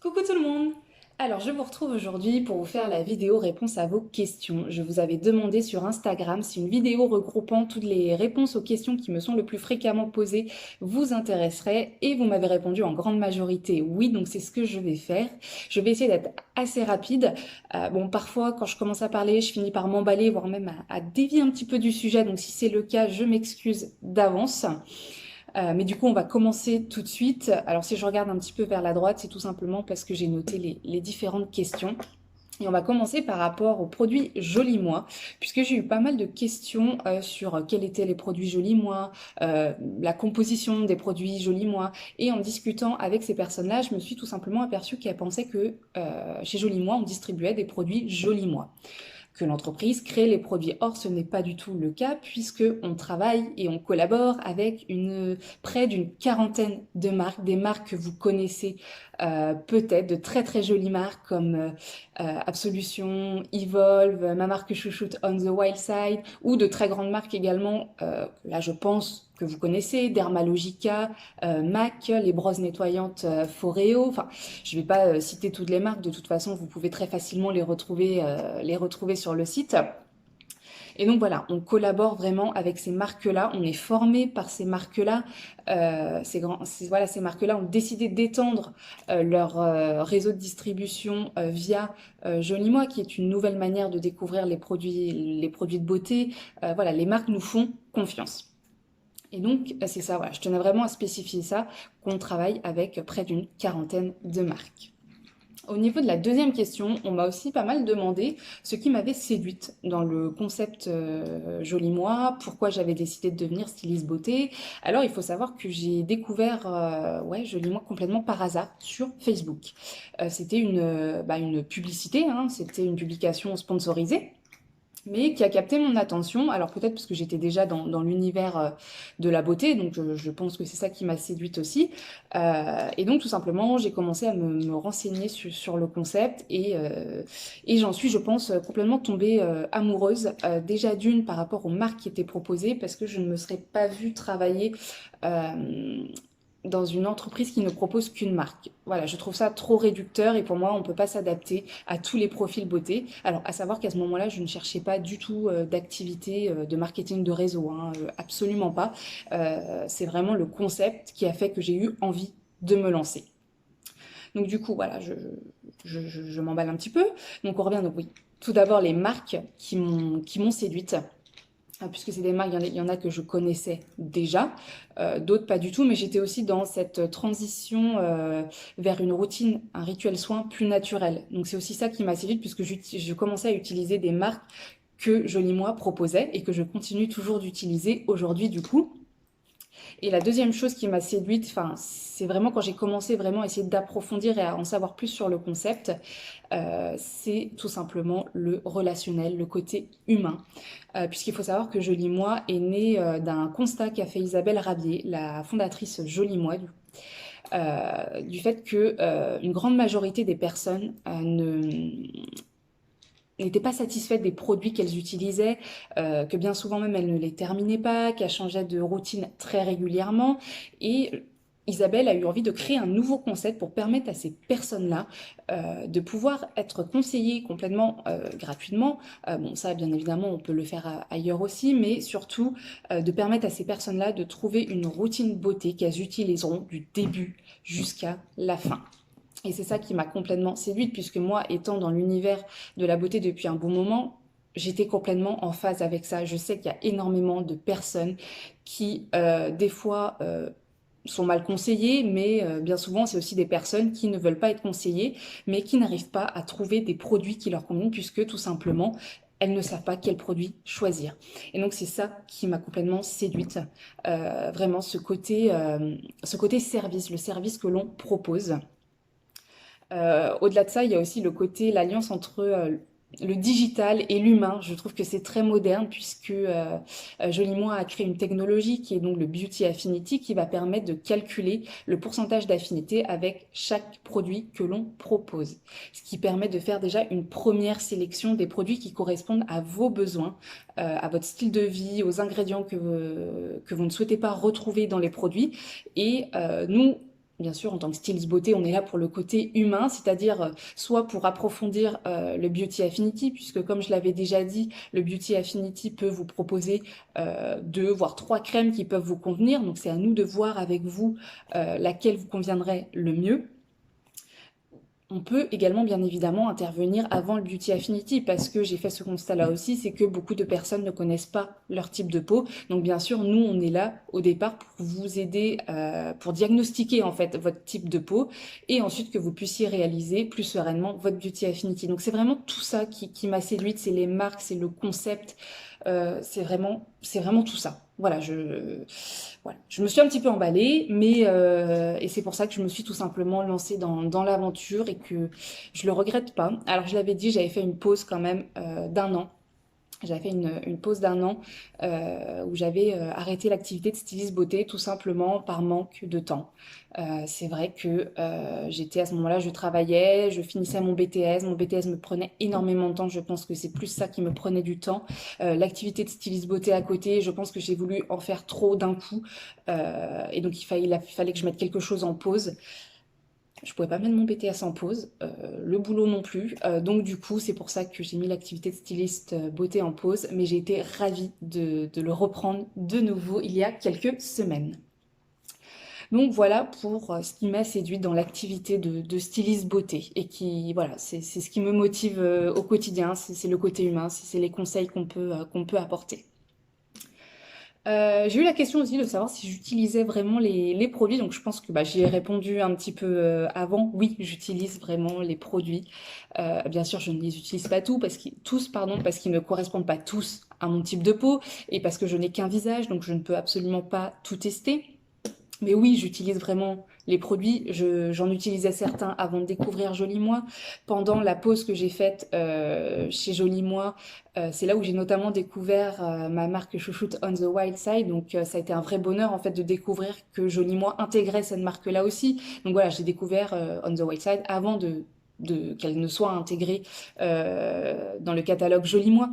Coucou tout le monde! Alors je vous retrouve aujourd'hui pour vous faire la vidéo réponse à vos questions. Je vous avais demandé sur Instagram si une vidéo regroupant toutes les réponses aux questions qui me sont le plus fréquemment posées vous intéresserait et vous m'avez répondu en grande majorité oui, donc c'est ce que je vais faire. Je vais essayer d'être assez rapide. Bon, parfois quand je commence à parler, je finis par m'emballer, voire même à dévier un petit peu du sujet, donc si c'est le cas, je m'excuse d'avance. Mais du coup, on va commencer tout de suite. Alors, si je regarde un petit peu vers la droite, c'est tout simplement parce que j'ai noté les différentes questions. Et on va commencer par rapport aux produits Joli Moi, puisque j'ai eu pas mal de questions sur quels étaient les produits Joli Moi, la composition des produits Joli Moi. Et en discutant avec ces personnes-là, je me suis tout simplement aperçue qu'elles pensaient que chez Joli Moi, on distribuait des produits Joli Moi, que l'entreprise crée les produits. Or, ce n'est pas du tout le cas puisque on travaille et on collabore avec près d'une quarantaine de marques, des marques que vous connaissez peut-être, de très très jolies marques comme Absolution, Evolve, ma marque chouchoute On the Wild Side, ou de très grandes marques également, là je pense que vous connaissez, Dermalogica, MAC, les brosses nettoyantes Foreo. Enfin, je ne vais pas citer toutes les marques, de toute façon vous pouvez très facilement les retrouver sur le site. Et donc voilà, on collabore vraiment avec ces marques-là, on est formé par ces marques-là. Voilà, ces marques-là ont décidé d'étendre leur réseau de distribution via Joli Moi, qui est une nouvelle manière de découvrir les produits de beauté. Voilà, les marques nous font confiance. Et donc, c'est ça, voilà, je tenais vraiment à spécifier ça, qu'on travaille avec près d'une quarantaine de marques. Au niveau de la deuxième question, on m'a aussi pas mal demandé ce qui m'avait séduite dans le concept Joli Moi, pourquoi j'avais décidé de devenir styliste beauté. Alors, il faut savoir que j'ai découvert ouais, Joli Moi complètement par hasard sur Facebook. C'était une publicité, hein, c'était une publication sponsorisée, mais qui a capté mon attention. Alors peut-être parce que j'étais déjà dans l'univers de la beauté, donc je pense que c'est ça qui m'a séduite aussi. Et donc tout simplement, j'ai commencé à me renseigner sur le concept et j'en suis, je pense, complètement tombée amoureuse. Déjà d'une par rapport aux marques qui étaient proposées, parce que je ne me serais pas vue travailler euh, dans une entreprise qui ne propose qu'une marque. Voilà, je trouve ça trop réducteur et pour moi, on ne peut pas s'adapter à tous les profils beauté. Alors, à savoir qu'à ce moment-là, je ne cherchais pas du tout d'activité de marketing de réseau, hein, absolument pas. C'est vraiment le concept qui a fait que j'ai eu envie de me lancer. Donc du coup, voilà, je m'emballe un petit peu. Donc on revient, donc oui, tout d'abord les marques qui m'ont séduite. Puisque c'est des marques, il y en a que je connaissais déjà, d'autres pas du tout, mais j'étais aussi dans cette transition vers une routine, un rituel soin plus naturel. Donc c'est aussi ça qui m'a séduite, puisque je commençais à utiliser des marques que Joli Moi proposait et que je continue toujours d'utiliser aujourd'hui du coup. Et la deuxième chose qui m'a séduite, enfin, c'est vraiment quand j'ai commencé vraiment à essayer d'approfondir et à en savoir plus sur le concept, c'est tout simplement le relationnel, le côté humain. Puisqu'il faut savoir que Joli Moi est né d'un constat qu'a fait Isabelle Rabier, la fondatrice Joli Moi, du fait que une grande majorité des personnes n'étaient pas satisfaites des produits qu'elles utilisaient, que bien souvent même elles ne les terminaient pas, qu'elles changeaient de routine très régulièrement. Et Isabelle a eu envie de créer un nouveau concept pour permettre à ces personnes-là de pouvoir être conseillées complètement gratuitement. Bon, ça, bien évidemment, on peut le faire ailleurs aussi, mais surtout de permettre à ces personnes-là de trouver une routine beauté qu'elles utiliseront du début jusqu'à la fin. Et c'est ça qui m'a complètement séduite, puisque moi, étant dans l'univers de la beauté depuis un bon moment, j'étais complètement en phase avec ça. Je sais qu'il y a énormément de personnes qui, des fois, sont mal conseillées, mais bien souvent, c'est aussi des personnes qui ne veulent pas être conseillées, mais qui n'arrivent pas à trouver des produits qui leur conviennent, puisque tout simplement, elles ne savent pas quel produit choisir. Et donc, c'est ça qui m'a complètement séduite. Vraiment, ce côté service, le service que l'on propose. Au-delà de ça, il y a aussi le côté, l'alliance entre le digital et l'humain. Je trouve que c'est très moderne puisque Joli Moi a créé une technologie qui est donc le Beauty Affinity qui va permettre de calculer le pourcentage d'affinité avec chaque produit que l'on propose. Ce qui permet de faire déjà une première sélection des produits qui correspondent à vos besoins, à votre style de vie, aux ingrédients que vous ne souhaitez pas retrouver dans les produits. Et nous, bien sûr, en tant que styliste beauté, on est là pour le côté humain, c'est-à-dire soit pour approfondir le Beauty Affinity, puisque comme je l'avais déjà dit, le Beauty Affinity peut vous proposer 2 voire 3 crèmes qui peuvent vous convenir. Donc c'est à nous de voir avec vous laquelle vous conviendrait le mieux. On peut également bien évidemment intervenir avant le Beauty Affinity parce que j'ai fait ce constat-là aussi, c'est que beaucoup de personnes ne connaissent pas leur type de peau. Donc bien sûr, nous, on est là au départ pour vous aider, pour diagnostiquer en fait votre type de peau et ensuite que vous puissiez réaliser plus sereinement votre Beauty Affinity. Donc c'est vraiment tout ça qui m'a séduite, c'est les marques, c'est le concept, c'est vraiment tout ça. Voilà, je me suis un petit peu emballée, et c'est pour ça que je me suis tout simplement lancée dans l'aventure et que je le regrette pas. Alors je l'avais dit, j'avais fait une pause quand même d'un an. J'avais fait une pause d'un an où j'avais arrêté l'activité de styliste beauté tout simplement par manque de temps. C'est vrai que j'étais à ce moment-là, je travaillais, je finissais mon BTS. Mon BTS me prenait énormément de temps. Je pense que c'est plus ça qui me prenait du temps. L'activité de styliste beauté à côté, je pense que j'ai voulu en faire trop d'un coup. Et donc il fallait que je mette quelque chose en pause. Je pouvais pas mettre mon BTS en pause, le boulot non plus. Donc du coup, c'est pour ça que j'ai mis l'activité de styliste beauté en pause. Mais j'ai été ravie de le reprendre de nouveau il y a quelques semaines. Donc voilà pour ce qui m'a séduite dans l'activité de styliste beauté. Et qui, voilà, c'est ce qui me motive au quotidien. C'est le côté humain, c'est les conseils qu'on peut apporter. J'ai eu la question aussi de savoir si j'utilisais vraiment les produits, donc je pense que bah, j'y ai répondu un petit peu avant. Oui, j'utilise vraiment les produits. Bien sûr, je ne les utilise pas tous, pardon, parce qu'ils ne correspondent pas tous à mon type de peau et parce que je n'ai qu'un visage, donc je ne peux absolument pas tout tester. Mais oui, j'utilise vraiment les produits. J'en utilisais certains avant de découvrir Joli Moi. Pendant la pause que j'ai faite chez Joli Moi, c'est là où j'ai notamment découvert ma marque chouchoute On the Wild Side. Donc ça a été un vrai bonheur en fait de découvrir que Joli Moi intégrait cette marque-là aussi. Donc voilà, j'ai découvert On the Wild Side avant qu'elle ne soit intégrée dans le catalogue Joli Moi.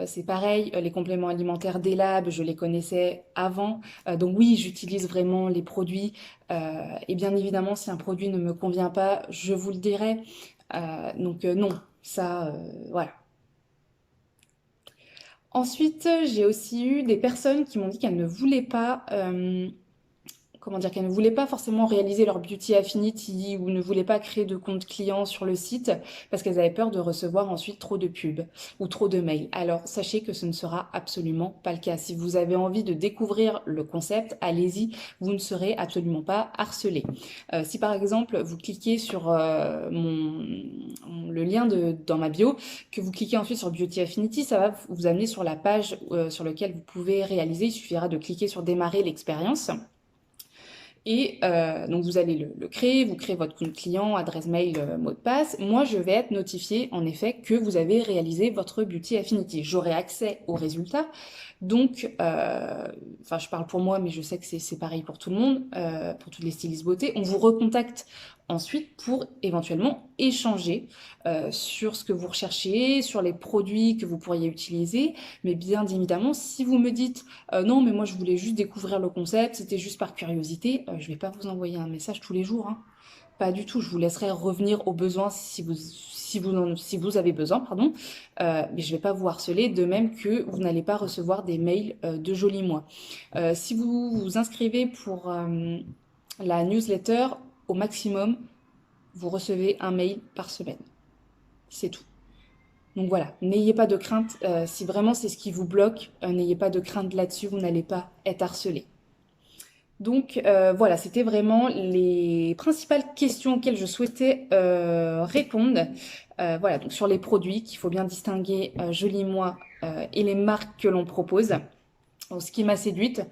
C'est pareil, les compléments alimentaires des labs, je les connaissais avant. Donc oui, j'utilise vraiment les produits. Et bien évidemment, si un produit ne me convient pas, je vous le dirai. Donc non, ça, voilà. Ensuite, j'ai aussi eu des personnes qui m'ont dit qu'elles ne voulaient pas comment dire, qu'elles ne voulaient pas forcément réaliser leur Beauty Affinity ou ne voulaient pas créer de compte client sur le site parce qu'elles avaient peur de recevoir ensuite trop de pubs ou trop de mails. Alors sachez que ce ne sera absolument pas le cas. Si vous avez envie de découvrir le concept, allez-y, vous ne serez absolument pas harcelé. Si par exemple vous cliquez sur le lien dans ma bio, que vous cliquez ensuite sur Beauty Affinity, ça va vous amener sur la page sur laquelle vous pouvez réaliser. Il suffira de cliquer sur démarrer l'expérience. Et donc vous allez le créer, vous créez votre compte client, adresse mail, mot de passe. Moi, je vais être notifiée en effet que vous avez réalisé votre Beauty Affinity. J'aurai accès aux résultats. Donc, enfin, je parle pour moi, mais je sais que c'est pareil pour tout le monde, pour toutes les stylistes beauté. On vous recontacte ensuite pour éventuellement échanger sur ce que vous recherchez, sur les produits que vous pourriez utiliser. Mais bien évidemment, si vous me dites non, mais moi je voulais juste découvrir le concept, c'était juste par curiosité, je vais pas vous envoyer un message tous les jours, hein. Pas du tout, je vous laisserai revenir aux besoins si vous avez besoin, pardon. Mais je vais pas vous harceler, de même que vous n'allez pas recevoir des mails de Joli Moi. Si vous vous inscrivez pour la newsletter, au maximum, vous recevez un mail par semaine. C'est tout. Donc voilà, n'ayez pas de crainte. Si vraiment c'est ce qui vous bloque, n'ayez pas de crainte là-dessus, vous n'allez pas être harcelé. Donc voilà, c'était vraiment les principales questions auxquelles je souhaitais répondre. Voilà, donc sur les produits, qu'il faut bien distinguer Joli Moi et les marques que l'on propose. Donc, ce qui m'a séduite,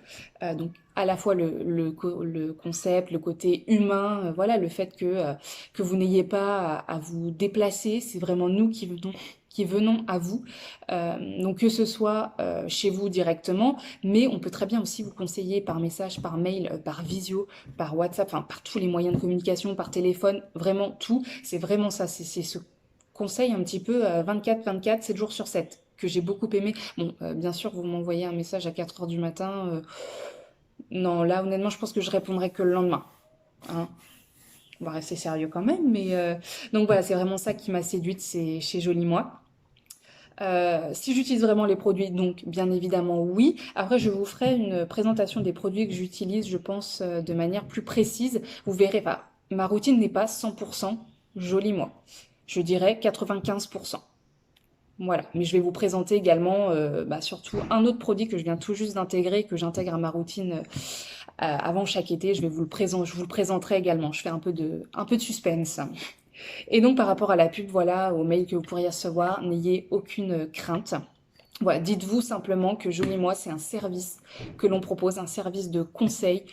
donc à la fois le concept, le côté humain, voilà, le fait que vous n'ayez pas à vous déplacer, c'est vraiment nous qui venons à vous. Donc que ce soit chez vous directement, mais on peut très bien aussi vous conseiller par message, par mail, par visio, par WhatsApp, enfin par tous les moyens de communication, par téléphone, vraiment tout. C'est vraiment ça, c'est ce conseil un petit peu 24/24, 7 jours sur 7 que j'ai beaucoup aimé. Bon, bien sûr, vous m'envoyez un message à 4 heures du matin. Non, là, honnêtement, je pense que je répondrai que le lendemain. hein. On va rester sérieux quand même, mais donc voilà, c'est vraiment ça qui m'a séduite, c'est chez Joli Moi. Si j'utilise vraiment les produits, donc bien évidemment oui. Après, je vous ferai une présentation des produits que j'utilise, je pense, de manière plus précise. Vous verrez, enfin, ma routine n'est pas 100% Joli Moi. Je dirais 95%. Voilà, mais je vais vous présenter également surtout un autre produit que je viens tout juste d'intégrer, que j'intègre à ma routine avant chaque été. Je vous le présenterai également. Je fais un peu de suspense. Et donc par rapport à la pub, voilà, aux mails que vous pourriez recevoir, n'ayez aucune crainte. Voilà, dites-vous simplement que Jolie Moi, c'est un service que l'on propose, un service de conseil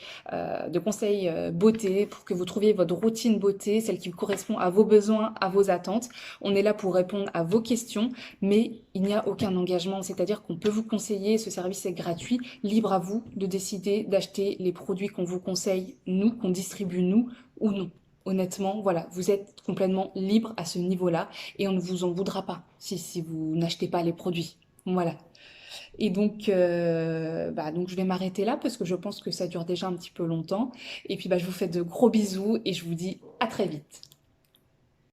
beauté, pour que vous trouviez votre routine beauté, celle qui correspond à vos besoins, à vos attentes. On est là pour répondre à vos questions, mais il n'y a aucun engagement, c'est-à-dire qu'on peut vous conseiller, ce service est gratuit, libre à vous de décider d'acheter les produits qu'on vous conseille, nous, qu'on distribue nous, ou non. Honnêtement, voilà, vous êtes complètement libre à ce niveau-là et on ne vous en voudra pas si vous n'achetez pas les produits. Voilà. Et donc, donc je vais m'arrêter là parce que je pense que ça dure déjà un petit peu longtemps. Et puis, je vous fais de gros bisous et je vous dis à très vite.